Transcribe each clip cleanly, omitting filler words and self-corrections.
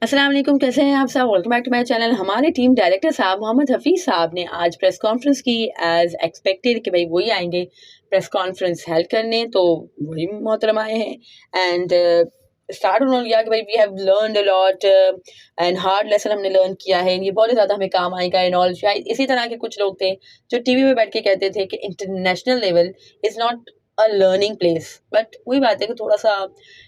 अस्सलाम वालेकुम, कैसे हैं आप सब। Welcome back to my channel. हमारे टीम डायरेक्टर साहब मोहम्मद हफीज़ साहब ने आज प्रेस कॉन्फ्रेंस की एज एक्सपेक्टेड कि भाई वही आएंगे प्रेस कॉन्फ्रेंस हेल्ड करने, तो वही मोहतरम आए हैं। एंड स्टार्ट उन्होंने किया कि भाई we have learned a lot and hard lesson हमने लर्न किया है, ये बहुत ज़्यादा हमें काम आएगा एंड ऑल। शायद इसी तरह के कुछ लोग थे जो टीवी में बैठ के कहते थे कि international level is not a learning place. But वही बात है कि थोड़ा सा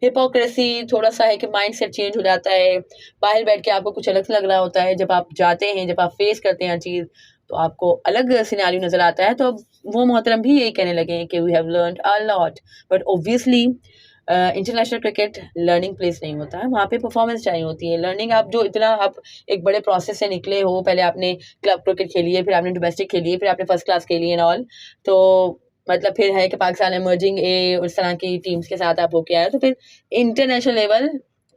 हिपोक्रेसी, थोड़ा सा है कि माइंड सेट चेंज हो जाता है। बाहर बैठ के आपको कुछ अलग लग रहा होता है, जब आप जाते हैं, जब आप फेस करते हैं हर चीज़, तो आपको अलग सिनेरियो नज़र आता है। तो वो मोहतरम भी यही कहने लगे हैं कि we have learned a lot, but obviously international cricket learning place नहीं होता है, वहाँ पे परफॉर्मेंस चाहिए होती है। लर्निंग आप जो इतना आप एक बड़े प्रोसेस से निकले हो, पहले आपने क्लब क्रिकेट खेली है, फिर आपने डोमेस्टिक खेली है, फिर आपने फर्स्ट क्लास खेली एंड ऑल, तो मतलब फिर है कि पाकिस्तान इमर्जिंग उस तरह की टीम्स के साथ आप होके आए, तो फिर इंटरनेशनल लेवल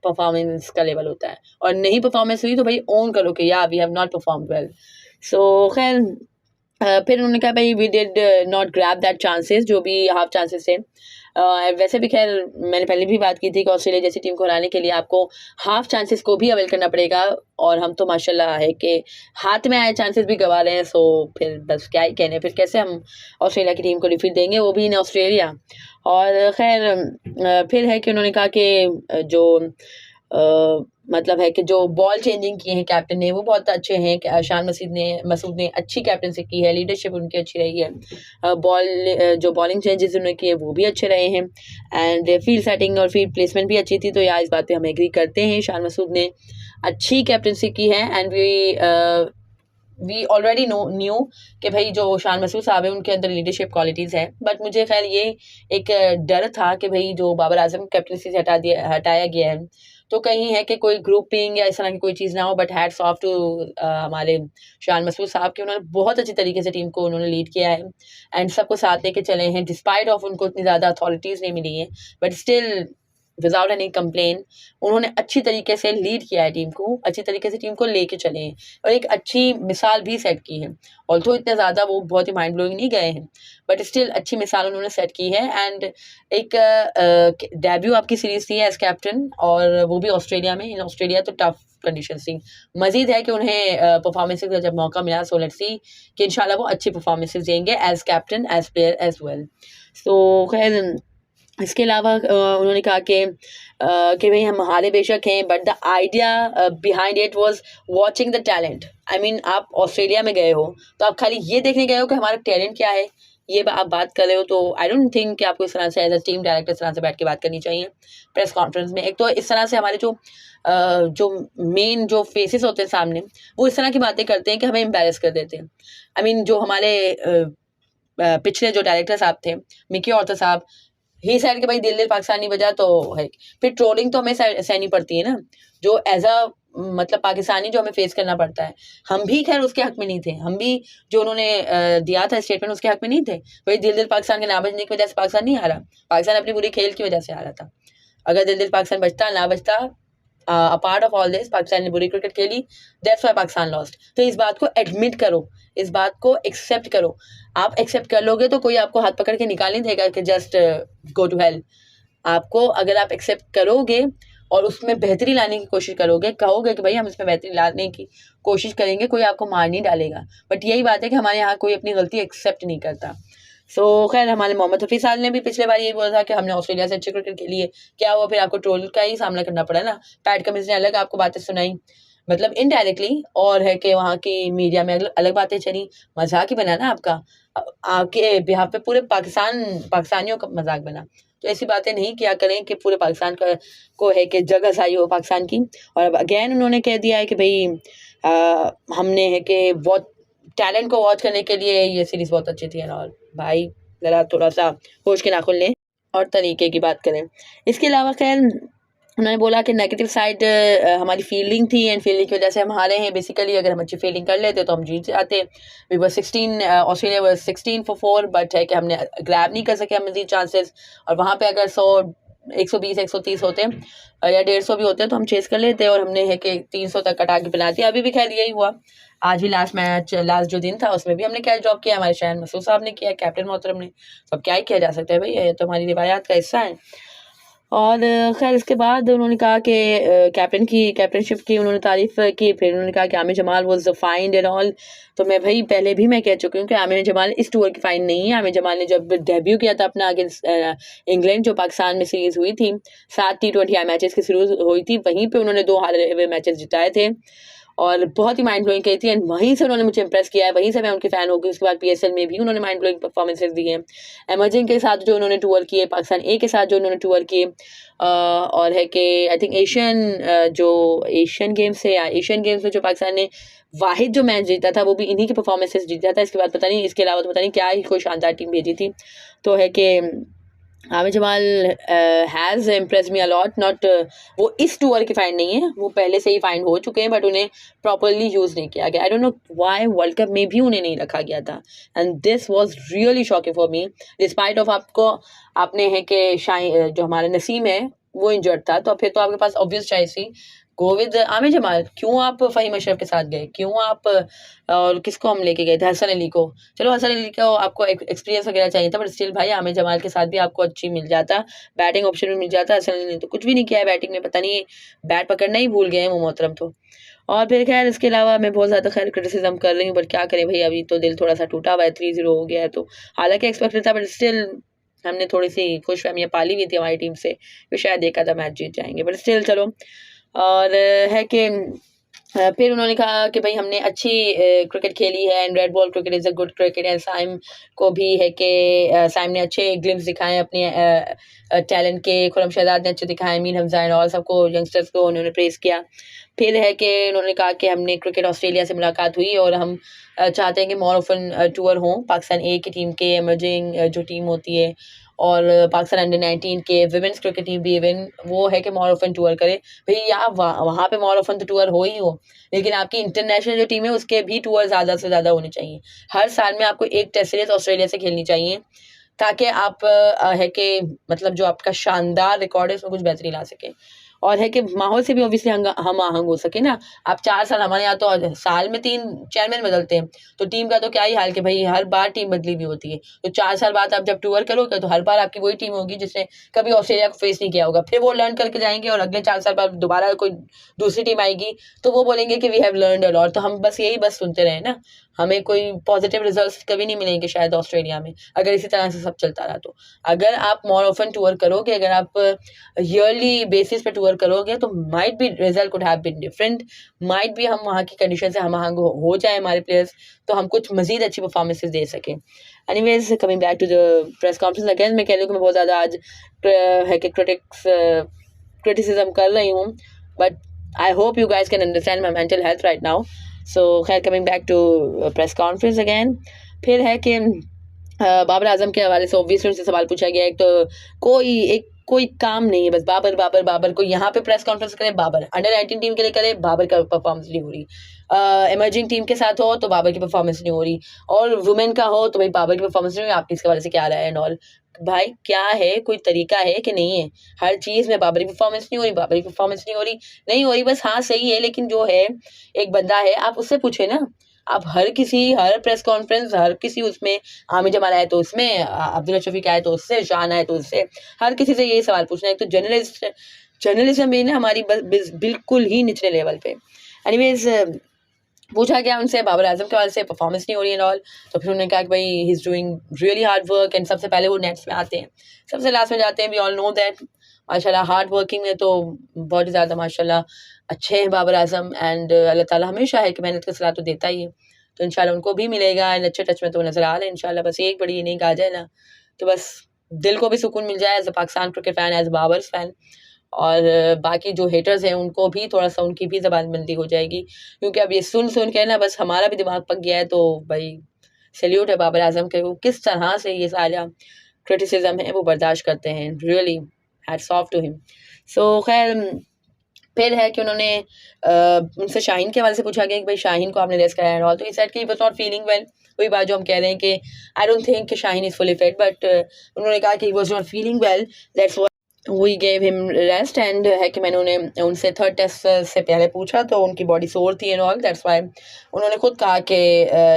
परफॉर्मेंस का लेवल होता है। और नहीं परफॉर्मेंस हुई तो भाई ओन करो कि या we have not performed well. So खैर फिर उन्होंने कहा भाई we did not grab that chances, जो भी हाफ चांसेस थे। वैसे भी खैर मैंने पहले भी बात की थी कि ऑस्ट्रेलिया जैसी टीम को हराने के लिए आपको हाफ चांसेस को भी अवेल करना पड़ेगा, और हम तो माशाल्लाह है कि हाथ में आए चांसेस भी गवा रहे हैं। सो फिर बस क्या ही कहने, फिर कैसे हम ऑस्ट्रेलिया की टीम को डिफीट देंगे, वो भी इन ऑस्ट्रेलिया। और खैर फिर है कि उन्होंने कहा कि जो मतलब है कि जो बॉल चेंजिंग किए हैं कैप्टन ने, वो बहुत अच्छे हैं कि शान मसूद ने अच्छी कैप्टनसी की है, लीडरशिप उनकी अच्छी रही है। जो बॉलिंग चेंजेस उन्होंने किए वो भी अच्छे रहे हैं, एंड फील्ड सेटिंग और फील्ड प्लेसमेंट भी अच्छी थी। तो यार इस बात पे हम एग्री करते हैं, शान मसूद ने अच्छी कैप्टनसी की है। एंड वी ऑलरेडी न्यू कि भाई जो शान मसूद साहब है उनके अंदर लीडरशिप क्वालिटीज़ हैं। बट मुझे खैर ये एक डर था कि भाई जो बाबर आजम कैप्टनसी से हटाया गया है, तो कहीं है कि कोई ग्रुपिंग या इस तरह की कोई चीज़ ना हो। बट हैट्स ऑफ टू हमारे शान मसूद साहब के, उन्होंने बहुत अच्छी तरीके से टीम को उन्होंने लीड किया है एंड सबको साथ लेके चले हैं, डिस्पाइट ऑफ उनको इतनी ज़्यादा अथॉरिटीज़ नहीं मिली हैं, but still without any complain उन्होंने अच्छी तरीके से लीड किया है टीम को, अच्छी तरीके से टीम को लेके चले हैं और एक अच्छी मिसाल भी सेट की है। ऑल्थो इतने ज़्यादा वो बहुत ही माइंड ब्लोइंग नहीं गए हैं, बट स्टिल अच्छी मिसाल उन्होंने सेट की है। एंड एक डेब्यू आपकी सीरीज थी एज कैप्टन, और वो भी ऑस्ट्रेलिया में। इन ऑस्ट्रेलिया तो टफ कंडीशन थी। मजीद है कि उन्हें परफॉर्मेंसेज का जब मौका मिला, सो लेट्स सी कि इंशाल्लाह वो अच्छी परफॉर्मेंसेज देंगे as captain, as player as well. So खैर इसके अलावा उन्होंने कहा कि भाई हम हारे बेशक हैं, but the idea behind it was watching the talent. I mean आप ऑस्ट्रेलिया में गए हो तो आप खाली ये देखने गए हो कि हमारा टैलेंट क्या है, ये आप बात कर रहे हो। तो आई डोंट थिंक कि आपको इस तरह से एज अ टीम डायरेक्टर इस तरह से बैठ के बात करनी चाहिए प्रेस कॉन्फ्रेंस में। एक तो इस तरह से हमारे जो मेन जो फेसेस होते हैं सामने, वो इस तरह की बातें करते हैं कि हमें एम्बेरस कर देते हैं। आई मीन जो हमारे पिछले जो डायरेक्टर साहब थे, मिकी ऑर्थर साहब, ही साइड के भाई दिल दिल पाकिस्तानी बजा तो है। फिर ट्रोलिंग तो हमें सहनी पड़ती है ना, जो एज अ मतलब पाकिस्तानी जो हमें फेस करना पड़ता है। हम भी खैर उसके हक में नहीं थे, हम भी जो उन्होंने दिया था स्टेटमेंट उसके हक में नहीं थे। भाई दिल दिल पाकिस्तान के ना बजने की वजह से पाकिस्तान नहीं हारा, पाकिस्तान अपनी बुरी खेल की वजह से हारा था। अगर दिल दिल पाकिस्तान बचता ना बचता, apart of all this, Pakistan ने बुरी क्रिकेट खेली, दैट्स व्हाई पाकिस्तान लॉस्ट। तो इस बात को एडमिट करो, इस बात को एक्सेप्ट करो। आप एक्सेप्ट कर लोगे तो कोई आपको हाथ पकड़ के निकाल नहीं देगा कि जस्ट गो टू हेल। आपको अगर आप एक्सेप्ट करोगे और उसमें बेहतरी लाने की कोशिश करोगे, कहोगे कि भाई हम इसमें बेहतरी लाने की कोशिश करेंगे, कोई आपको मार नहीं डालेगा। बट यही बात है कि हमारे यहाँ कोई अपनी गलती एक्सेप्ट नहीं करता। सो खैर हमारे मोहम्मद हफीज़ साहब ने भी पिछले बार यही बोला था कि हमने ऑस्ट्रेलिया से अच्छी क्रिकेट खेली है। क्या हुआ, फिर आपको ट्रोल का ही सामना करना पड़ा ना। पैट कमिंस ने अलग आपको बातें सुनाई, मतलब इनडायरेक्टली, और है कि वहाँ की मीडिया में अलग बातें चली। मजाक ही बना ना आपका, आपके बिहाफ पे पूरे पाकिस्तानियों का मजाक बना। तो ऐसी बातें नहीं किया करें कि पूरे पाकिस्तान को है कि जगह सही हो पाकिस्तान की। और अब अगेन उन्होंने कह दिया है कि भाई हमने है कि बहुत टैलेंट को वॉच करने के लिए ये सीरीज़ बहुत अच्छी थी। और भाई ज़रा थोड़ा सा होश के नाखुन लें और तरीके की बात करें। इसके अलावा खैर उन्होंने बोला कि नेगेटिव साइड हमारी फील्डिंग थी, एंड फील्डिंग की वजह से हम हारे हैं। बेसिकली अगर हम अच्छी फील्डिंग कर लेते तो हम जीत जाते। We were 16, Australia were 16 for 4, but है कि हमने ग्रैब नहीं कर सके हम मजीद चांसेस। और वहाँ पे अगर 120 130 होते या 150 भी होते तो हम चेस कर लेते, और हमने है कि 300 तक कटा के बना दिया। अभी भी खैर यही हुआ। आज भी लास्ट जो दिन था उसमें भी हमने क्या जॉब किया, हमारे शान मसूद साहब ने किया, कैप्टन मोहतरम ने। तो अब क्या ही किया जा सकता है भाई, ये तो हमारी रिवायात का हिस्सा है। और खैर इसके बाद उन्होंने कहा कि कैप्टनशिप की उन्होंने तारीफ़ की। फिर उन्होंने कहा कि Aamir Jamal was find and all. तो मैं भाई पहले भी मैं कह चुकी हूँ कि आमिर जमाल इस टूर की फाइन नहीं है। आमिर जमाल ने जब डेब्यू किया था अपना अगेंस्ट इंग्लैंड, जो पाकिस्तान में सीरीज़ हुई थी, 7 T20 मैचेस की सीरीज़ हुई थी, वहीं पे उन्होंने 2 हारे हुए मैचेस जिताए थे और बहुत ही माइंड ब्लोइंग कही थी। एंड वहीं से उन्होंने मुझे इंप्रेस किया है, वहीं से मैं उनके फ़ैन हो गई। उसके बाद PSL में भी उन्होंने माइंड ब्लोइंग परफॉर्मेंसेस दी हैं। एमर्जिंग के साथ जो उन्होंने टूर किए, पाकिस्तान ए के साथ जो उन्होंने टूर किए, और है कि आई थिंक एशियन गेम्स है या एशियन गेम्स में जो पाकिस्तान ने वाहिद जो मैच जीता था वो भी इन्हीं के परफॉर्मेंसेस जीता था। इसके बाद पता नहीं, इसके अलावा तो पता नहीं क्या ही कोई शानदार टीम भेजी थी। तो है कि Aamir Jamal has impress me a lot. Not वो इस टूर की फाइंड नहीं है, वो पहले से ही फाइंड हो चुके हैं, बट उन्हें प्रॉपरली यूज़ नहीं किया गया। I don't know why world cup में भी उन्हें नहीं रखा गया था, and this was really shocking for me. Despite of आपने है कि जो हमारा नसीम है वो इंजर्ड था, तो फिर तो आपके पास ऑब्वियस चॉइस थी गो विद आमिर जमाल। क्यों आप फ़हीम अशरफ के साथ गए? क्यों आप और किसको हम लेके गए थे? हसन अली को। चलो हसन अली को आपको एक्सपीरियंस वगैरह चाहिए था, बट स्टिल भाई आमिर जमाल के साथ भी आपको अच्छी मिल जाता, बैटिंग ऑप्शन भी मिल जाता। हसन अली ने तो कुछ भी नहीं किया है बैटिंग में, पता नहीं बैट पकड़ना ही भूल गए हैं वो मोहतरम तो। और फिर खैर इसके अलावा मैं बहुत ज़्यादा खैर क्रिटिसिज्म कर रही हूँ, बट क्या करें भाई, अभी तो दिल थोड़ा सा टूटा हुआ है, 3-0 हो गया है। तो हालांकि एक्सपेक्टेड था, बट स्टिल हमने थोड़ी सी खुशफहमियाँ पाली हुई थी हमारी टीम से कि शायद एक आधा मैच जीत जाएंगे, बट स्टिल चलो। और है कि फिर उन्होंने कहा कि भाई हमने अच्छी क्रिकेट खेली है, and red ball cricket is a good cricket. And Saim को भी है कि साइम ने अच्छे ग्लिम्स दिखाए अपने टैलेंट के। खुरम शहजाद ने अच्छे दिखाए, अमीन हमजा और सबको यंगस्टर्स को उन्होंने प्रेस किया। फिर है कि उन्होंने कहा कि हमने क्रिकेट ऑस्ट्रेलिया से मुलाकात हुई और हम चाहते हैं कि मोर ऑफन टूर हों पाकिस्तान ए की टीम के, एमर्जिंग जो टीम होती है, और पाकिस्तान अंडर-19 के विमेंस क्रिकेट टीम भी इवन वो है कि मोर ऑफन टूर करे। भई आप वहाँ पे मोर ऑफन तो टूर हो ही हो, लेकिन आपकी इंटरनेशनल जो टीम है उसके भी टूर ज़्यादा से ज़्यादा होने चाहिए। हर साल में आपको एक टेस्ट सीरीज़ ऑस्ट्रेलिया से खेलनी चाहिए, ताकि आप है कि मतलब जो आपका शानदार रिकॉर्ड है उसमें कुछ बेहतरी ला सकें, और है कि माहौल से भी ऑब्वियसली हम आहंग हो सके ना। आप 4 साल, हमारे यहाँ तो साल में 3 चेयरमैन बदलते हैं, तो टीम का तो क्या ही हाल कि भाई हर बार टीम बदली हुई होती है। तो 4 साल बाद आप जब टूर करोगे तो हर बार आपकी वही टीम होगी जिसने कभी ऑस्ट्रेलिया को फेस नहीं किया होगा। फिर वो लर्न करके जाएंगे और अगले 4 साल बाद दोबारा कोई दूसरी टीम आएगी तो वो बोलेंगे कि we have learned a lot. तो हम बस यही सुनते रहे ना, हमें कोई पॉजिटिव रिजल्ट्स कभी नहीं मिलेंगे शायद ऑस्ट्रेलिया में, अगर इसी तरह से सब चलता रहा तो। अगर आप मोर ऑफन टूर करोगे, अगर आप ईयरली बेसिस पे टूर करोगे, तो might be result could have been different, might be हम वहाँ की कंडीशन से हम आहंग हो जाए हमारे प्लेयर्स, तो हम कुछ मजीद अच्छी परफॉर्मेंसेज दे सकें। Anyways coming back to the press conference again, मैं कह रही हूँ कि मैं बहुत ज़्यादा आज है कि क्रिटिसिज्म कर रही हूँ, but I hope you guys can understand my mental health right now. So खैर coming back to press conference again, फिर है कि बाबर आजम के हवाले से ऑब्वियसली उनसे सवाल पूछा गया है। तो कोई काम नहीं है, बस बाबर बाबर बाबर। को यहाँ पे प्रेस कॉन्फ्रेंस करे बाबर, अंडर-19 टीम के लिए करे बाबर का परफॉर्मेंस नहीं हो रही, एमर्जिंग टीम के साथ हो तो बाबर की परफॉर्मेंस नहीं हो रही, और वुमेन का हो तो भाई बाबर की परफॉर्मेंस नहीं हो रही। आपकी इसके हवाले से क्या राय है एंड ऑल? भाई क्या है, कोई तरीका है कि नहीं है? हर चीज़ में बाबर की परफॉर्मेंस नहीं हो रही, बाबर की परफॉर्मेंस नहीं हो रही, नहीं हो रही, बस हाँ सही है, लेकिन जो है एक बंदा है, आप उससे पूछे ना। आप हर प्रेस कॉन्फ्रेंस, हर किसी उसमें आमिर जमाल आए तो उसमें, अब्दुल्ला शफीक आए तो उससे, शान आए तो उससे, हर किसी से यही सवाल पूछना है। तो जर्नलिज्म में ना हमारी बिल्कुल ही निचले लेवल पे। एनीवेज पूछा गया उनसे बाबर आजम के वाले से परफॉर्मेंस नहीं हो रही एंड ऑल, तो फिर उन्होंने कहा कि भाई he is doing really hard work, and सबसे पहले वो नेट्स में आते हैं, सबसे लास्ट में जाते हैं। वी ऑल नो दैट माशाल्लाह हार्ड वर्किंग में तो बहुत ही ज़्यादा माशाल्लाह अच्छे हैं बाबर आजम, एंड अल्लाह ताला हमेशा है कि मेहनत का सलाह तो देता ही है, तो इंशाल्लाह उनको भी मिलेगा, एंड अच्छे टच में तो नज़र आ रहे हैं इंशाल्लाह। बस एक बड़ी इनिंग आ जाए ना तो बस दिल को भी सुकून मिल जाए as a Pakistan cricket fan, as Babar's fan, और बाकी जो हेटर्स हैं उनको भी थोड़ा-सा उनकी भी ज़बानबंदी हो जाएगी, क्योंकि अब ये सुन के ना बस हमारा भी दिमाग पक गया है। तो भाई सैल्यूट है बाबर आजम के, वो किस तरह से ये सारा क्रिटिसिज्म है वो बर्दाश्त करते हैं, really hats off to him. So खैर फिर है कि उन्होंने उनसे शाहीन के हवाले से पूछा गया कि भाई शाहीन को आपने रेस्ट कराया एंड ऑल, तो ही सेड कि he was not feeling well. वही बात जो हम कह रहे हैं कि आई डोंट थिंक कि Shaheen is fully fit, but उन्होंने कहा कि he was not feeling well, that's we gave him rest and है कि मैंने उन्हें उनसे थर्ड टेस्ट से पहले पूछा तो उनकी बॉडी सोर थी एंड ऑल, दैट्स वाई उन्होंने खुद कहा कि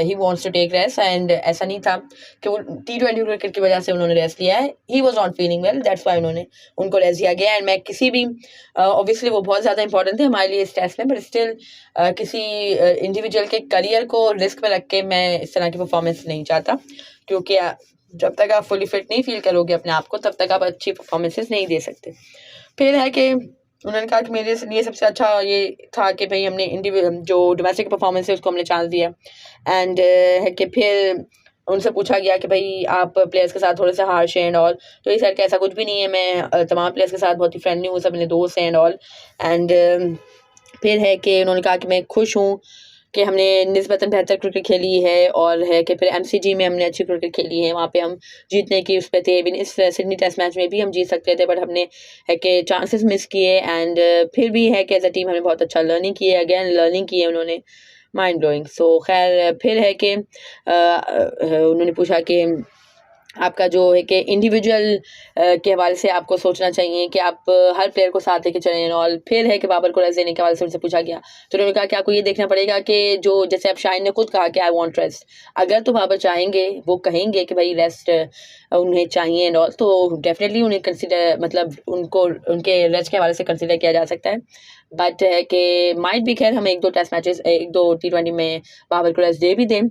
he wants to take rest, and ऐसा नहीं था कि वो T20 क्रिकेट की वजह से उन्होंने रेस्ट लिया है, ही was not feeling well, that's why उन्होंने उनको रेस्ट दिया गया। एंड मैं किसी भी ऑब्वियसली वो बहुत ज़्यादा इंपॉर्टेंट थे हमारे लिए इस टेस्ट में, बट स्टिल किसी इंडिविजुअल के करियर को रिस्क में रख के मैं इस तरह की परफॉर्मेंस नहीं चाहता, क्योंकि जब तक आप फुली फिट नहीं फील करोगे अपने आप को तब तक आप अच्छी परफॉर्मेंसेस नहीं दे सकते। फिर है कि उन्होंने कहा कि मेरे लिए सबसे अच्छा ये था कि भाई हमने जो डोमेस्टिक परफॉर्मेंस है उसको हमने चांस दिया। एंड है कि फिर उनसे पूछा गया कि भाई आप प्लेयर्स के साथ थोड़े से हार्श हैं एंड ऑल, तो ये सर का ऐसा कुछ भी नहीं है, मैं तमाम प्लेयर्स के साथ बहुत ही फ्रेंडली हूँ, सब मेरे दोस्त हैं एंड ऑल। एंड फिर है कि उन्होंने कहा कि मैं खुश हूँ कि हमने निस्बतन बेहतर क्रिकेट खेली है, और है कि फिर MCG में हमने अच्छी क्रिकेट खेली है, वहाँ पे हम जीतने की उस पर थे। इवन इस सिडनी टेस्ट मैच में भी हम जीत सकते थे, बट हमने है कि चांसेस मिस किए। एंड फिर भी है कि एज अ टीम हमने बहुत अच्छा लर्निंग की है, अगेन लर्निंग की है उन्होंने, माइंड ब्लोइंग। सो खैर फिर है कि उन्होंने पूछा कि आपका जो है कि इंडिविजुअल के हवाले से आपको सोचना चाहिए कि आप हर प्लेयर को साथ लेके चलें और फिर है कि बाबर को रेस्ट देने के हवाले से उनसे पूछा गया, तो उन्होंने कहा कि आपको ये देखना पड़ेगा कि जो जैसे अब शाहिन ने खुद कहा कि आई वांट रेस्ट, अगर तो बाबर चाहेंगे, वो कहेंगे कि भाई रेस्ट उन्हें चाहिए एंड ऑल, तो डेफिनेटली उन्हें कंसिडर मतलब उनको उनके रेस्ट के हवाले से कंसिडर किया जा सकता है। बट है कि माइट भी खैर हम एक दो T20 में बाबर को रेस्ट दे भी दें,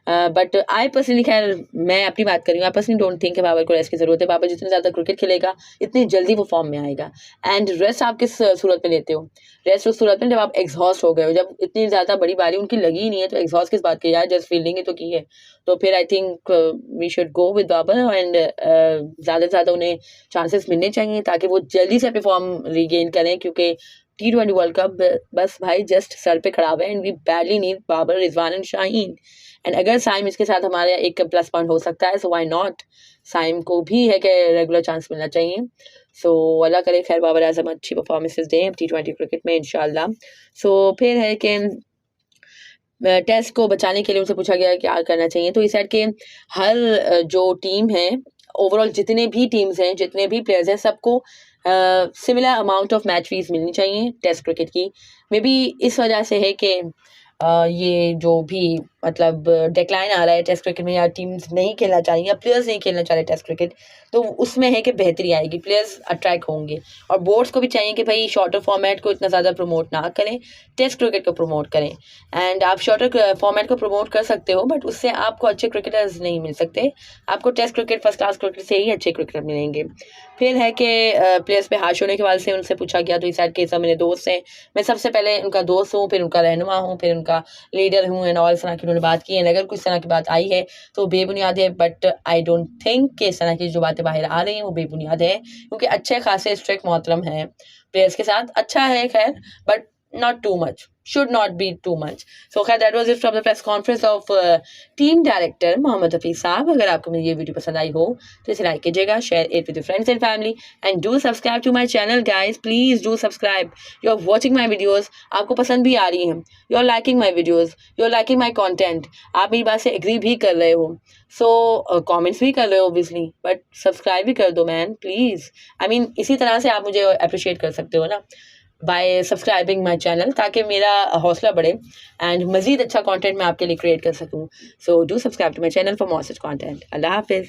बट आई पर्सनली खैर मैं अपनी बात कर रही हूँ, आई पर्सनली डोंट थिंक कि बाबर को रेस्ट की ज़रूरत है। बाबर जितनी ज़्यादा क्रिकेट खेलेगा इतनी जल्दी वो फॉर्म में आएगा। एंड रेस्ट आप किस सूरत में लेते हो? रेस्ट उस सूरत में जब आप एग्जॉस्ट हो गए हो, जब इतनी ज़्यादा बड़ी बारी उनकी लगी ही नहीं है, तो एग्जॉस्ट किस बात की, यार जस्ट फील्डिंग ही तो की है। तो फिर I think we should go with Babar, and ज़्यादा से ज़्यादा उन्हें चांसेस मिलने चाहिए ताकि वो जल्दी से अपनी फॉर्म रीगेन करें, क्योंकि T20 वर्ल्ड कप बस भाई जस्ट सर पे खड़ा हुआ है, and we badly need Babar, Rizwan and Shaheen. And अगर साइम इसके साथ हमारे एक प्लस पॉइंट हो सकता है, सो व्हाई नॉट, साइम को भी है कि रेगुलर चांस मिलना चाहिए। सो अल्लाह करे खैर बाबर आजम अच्छी परफॉर्मेंसेस दें T20 क्रिकेट में इंशाल्लाह। सो फिर है कि टेस्ट को बचाने के लिए उनसे पूछा गया क्या करना चाहिए, तो इस साइड के हर जो टीम है, ओवरऑल जितने भी टीम्स हैं, जितने भी प्लेयर्स हैं, सबको similar amount of match fees मिलनी चाहिए टेस्ट क्रिकेट की। मे बी इस वजह से है कि ये जो भी मतलब डिक्लाइन आ रहा है टेस्ट क्रिकेट में, या टीम्स नहीं खेलना चाह रही या प्लेयर्स नहीं खेलना चाह रहे टेस्ट क्रिकेट, तो उसमें है कि बेहतरी आएगी, प्लेयर्स अट्रैक्ट होंगे। और बोर्ड्स को भी चाहिए कि भाई शॉर्टर फॉर्मेट को इतना ज़्यादा प्रमोट ना करें, टेस्ट क्रिकेट को प्रमोट करें। एंड आप शॉर्टर फॉर्मेट को प्रमोट कर सकते हो, बट उससे आपको अच्छे क्रिकेटर्स नहीं मिल सकते, आपको test cricket first class cricket से ही अच्छे क्रिकेटर मिलेंगे। फिर है कि प्लेयर्स पे हाश होने के बाद से उनसे पूछा गया, तो इस साइड के सब मेरे दोस्त हैं, मैं सबसे पहले उनका दोस्त हूँ, फिर उनका रहनुमा हूँ, फिर उनका लीडर हूँ एंड ऑल, इस तरह की उन्होंने बात की है। अगर कुछ तरह की बात आई है तो बेबुनियाद है, बट आई डोंट थिंक कि इस तरह की जो बातें बाहर आ रही हैं वो बेबुनियाद है, क्योंकि अच्छे खासे स्ट्रिक्ट मोहतरम हैं प्लेयर्स के साथ, अच्छा है खैर, but not too much, should not be too much. So खैर that was it from the press conference of team director Mohammad Hafeez साहब। अगर आपको मेरी ये वीडियो पसंद आई हो तो इसे लाइक कीजिएगा, share it with your friends and family, and do subscribe to my channel guys, please do subscribe. You are watching my videos, आपको पसंद भी आ रही हैं, you are liking my videos, you are liking my content, आप मेरी बात से एग्री भी कर रहे हो, सो कॉमेंट्स भी कर रहे हो ऑब्वियसली, बट सब्सक्राइब भी कर दो मैन प्लीज़। आई मीन इसी तरह से आप मुझे अप्रिशिएट कर सकते हो ना, बाय सब्सक्राइबिंग माई चैनल, ताकि मेरा हौसला बढ़े एंड मज़ीद अच्छा कंटेंट मैं आपके लिए क्रिएट कर सकूँ। So do subscribe to my channel for more such content. अल्लाह हाफिज़।